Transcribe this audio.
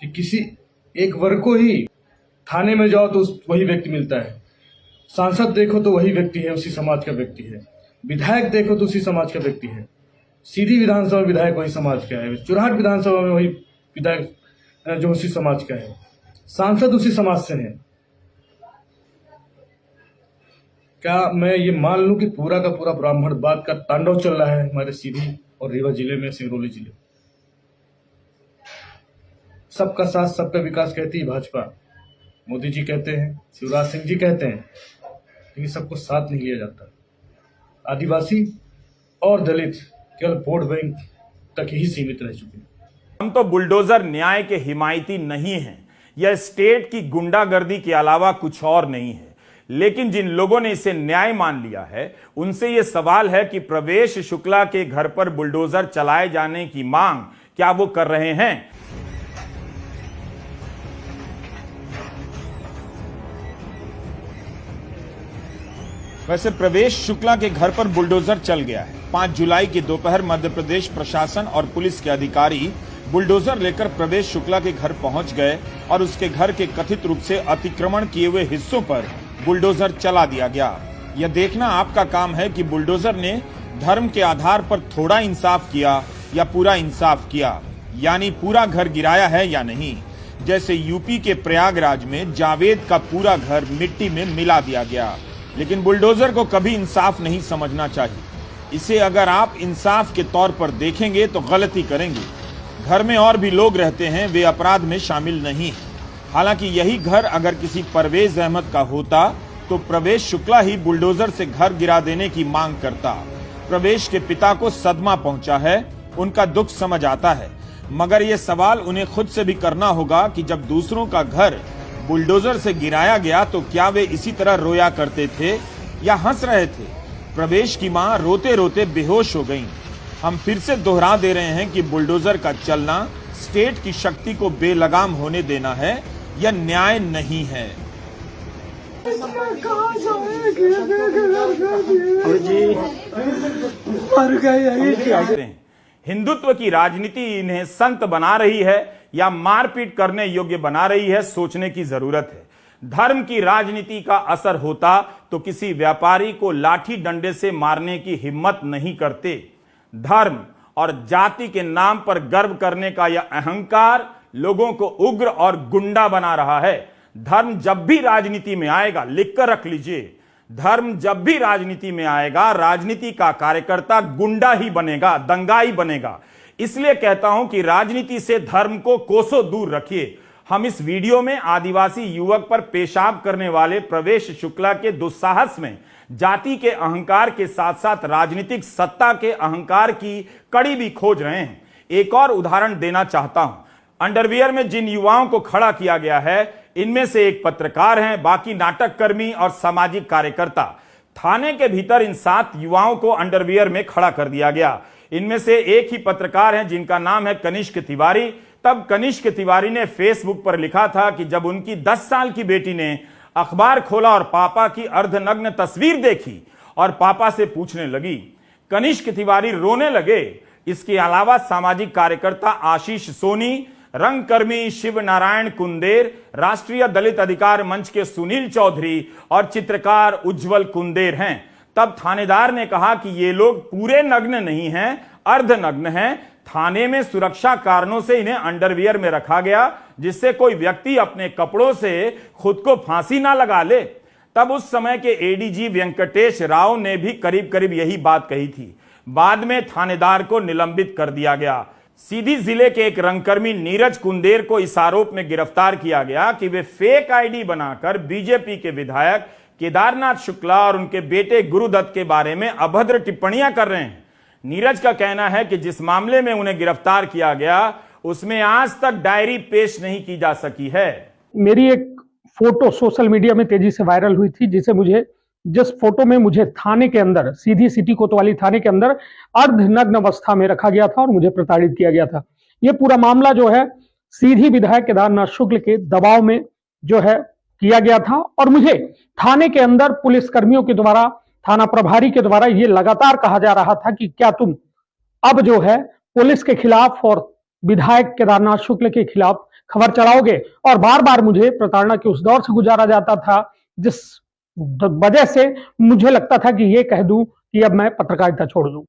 कि किसी एक वर्ग को ही थाने में जाओ तो वही व्यक्ति मिलता है, सांसद देखो तो वही व्यक्ति है, उसी समाज का व्यक्ति है, विधायक देखो तो उसी समाज का व्यक्ति है, सीधी विधानसभा विधायक वही समाज का है, चुराहट विधानसभा में वही विधायक जो उसी समाज का है, सांसद उसी समाज से है। क्या मैं ये मान लूं कि पूरा का पूरा ब्राह्मणवाद का तांडव चल रहा है हमारे सीधी और रीवा जिले में, सिंगरौली जिले? सबका साथ सबका विकास कहती है भाजपा, मोदी जी कहते हैं, शिवराज सिंह जी कहते हैं, लेकिन सबको साथ नहीं लिया जाता। आदिवासी और दलित केवल वोट बैंक तक ही सीमित रह चुके हैं। हम तो बुलडोजर न्याय के हिमायती नहीं हैं, यह स्टेट की गुंडागर्दी के अलावा कुछ और नहीं है। लेकिन जिन लोगों ने इसे न्याय मान लिया है, उनसे यह सवाल है कि प्रवेश शुक्ला के घर पर बुलडोजर चलाए जाने की मांग क्या वो कर रहे हैं? वैसे प्रवेश शुक्ला के घर पर बुलडोजर चल गया है। 5 जुलाई की दोपहर मध्य प्रदेश प्रशासन और पुलिस के अधिकारी बुलडोजर लेकर प्रवेश शुक्ला के घर पहुंच गए और उसके घर के कथित रूप से अतिक्रमण किए हुए हिस्सों पर बुलडोजर चला दिया गया। यह देखना आपका काम है कि बुलडोजर ने धर्म के आधार पर थोड़ा इंसाफ किया या पूरा इंसाफ किया, यानी पूरा घर गिराया है या नहीं। जैसे यूपी के प्रयागराज में जावेद का पूरा घर मिट्टी में मिला दिया गया। लेकिन बुलडोजर को कभी इंसाफ नहीं समझना चाहिए। इसे अगर आप इंसाफ के तौर पर देखेंगे तो गलती करेंगे। घर में और भी लोग रहते हैं, वे अपराध में शामिल नहीं हैं। हालांकि यही घर अगर किसी परवेज अहमद का होता तो प्रवेश शुक्ला ही बुलडोजर से घर गिरा देने की मांग करता। प्रवेश के पिता को सदमा पहुंचा है, उनका दुख समझ आता है, मगर यह सवाल उन्हें खुद से भी करना होगा कि जब दूसरों का घर बुलडोजर से गिराया गया तो क्या वे इसी तरह रोया करते थे या हंस रहे थे? प्रवेश की मां रोते रोते बेहोश हो गईं। हम फिर से दोहरा दे रहे हैं कि बुलडोजर का चलना स्टेट की शक्ति को बेलगाम होने देना है, यह न्याय नहीं है। हिंदुत्व की राजनीति इन्हें संत बना रही है या मारपीट करने योग्य बना रही है, सोचने की जरूरत है। धर्म की राजनीति का असर होता तो किसी व्यापारी को लाठी डंडे से मारने की हिम्मत नहीं करते। धर्म और जाति के नाम पर गर्व करने का यह अहंकार लोगों को उग्र और गुंडा बना रहा है। धर्म जब भी राजनीति में आएगा, लिखकर रख लीजिए, धर्म जब भी राजनीति में आएगा, राजनीति का कार्यकर्ता गुंडा ही बनेगा, दंगाई बनेगा। इसलिए कहता हूं कि राजनीति से धर्म को कोसों दूर रखिए। हम इस वीडियो में आदिवासी युवक पर पेशाब करने वाले प्रवेश शुक्ला के दुस्साहस में जाति के अहंकार के साथ साथ राजनीतिक सत्ता के अहंकार की कड़ी भी खोज रहे हैं। एक और उदाहरण देना चाहता हूं। अंडरवियर में जिन युवाओं को खड़ा किया गया है, इनमें से एक पत्रकार हैं, बाकी नाटक कर्मी और सामाजिक कार्यकर्ता। थाने के भीतर इन 7 युवाओं को अंडरवियर में खड़ा कर दिया गया। इनमें से एक ही पत्रकार हैं जिनका नाम है कनिष्क तिवारी। तब कनिष्क तिवारी ने फेसबुक पर लिखा था कि जब उनकी 10 साल की बेटी ने अखबार खोला और पापा की अर्धनग्न तस्वीर देखी और पापा से पूछने लगी, कनिष्क तिवारी रोने लगे। इसके अलावा सामाजिक कार्यकर्ता आशीष सोनी, रंगकर्मी शिव नारायण कुंदेर, राष्ट्रीय दलित अधिकार मंच के सुनील चौधरी और चित्रकार उज्जवल कुंदेर हैं। तब थानेदार ने कहा कि ये लोग पूरे नग्न नहीं हैं, अर्धनग्न हैं। थाने में सुरक्षा कारणों से इन्हें अंडरवियर में रखा गया, जिससे कोई व्यक्ति अपने कपड़ों से खुद को फांसी ना लगा ले। तब उस समय के एडीजी वेंकटेश राव ने भी करीब करीब यही बात कही थी। बाद में थानेदार को निलंबित कर दिया गया। सीधी जिले के एक रंगकर्मी नीरज कुंदेर को इस आरोप में गिरफ्तार किया गया कि वे फेक आईडी बनाकर बीजेपी के विधायक केदारनाथ शुक्ला और उनके बेटे गुरुदत्त के बारे में अभद्र टिप्पणियां कर रहे हैं। नीरज का कहना है कि जिस मामले में उन्हें गिरफ्तार किया गया, उसमें आज तक डायरी पेश नहीं की जा सकी है। मेरी एक फोटो सोशल मीडिया में तेजी से वायरल हुई थी, जिस फोटो में मुझे थाने के अंदर, सीधी सिटी कोतवाली थाने के अंदर अर्धनग्न अवस्था में रखा गया था और मुझे प्रताड़ित किया गया था। यह पूरा मामला जो है सीधी विधायक केदारनाथ शुक्ल के दबाव में जो है किया गया था और मुझे थाने के अंदर पुलिस कर्मियों के द्वारा, थाना प्रभारी के द्वारा ये लगातार कहा जा रहा था कि क्या तुम अब जो है पुलिस के खिलाफ और विधायक केदारनाथ शुक्ल के खिलाफ खबर चलाओगे, और बार बार मुझे प्रताड़ना के उस दौर से गुजारा जाता था जिस वजह से मुझे लगता था कि ये कह दूं कि अब मैं पत्रकारिता छोड़ दूं।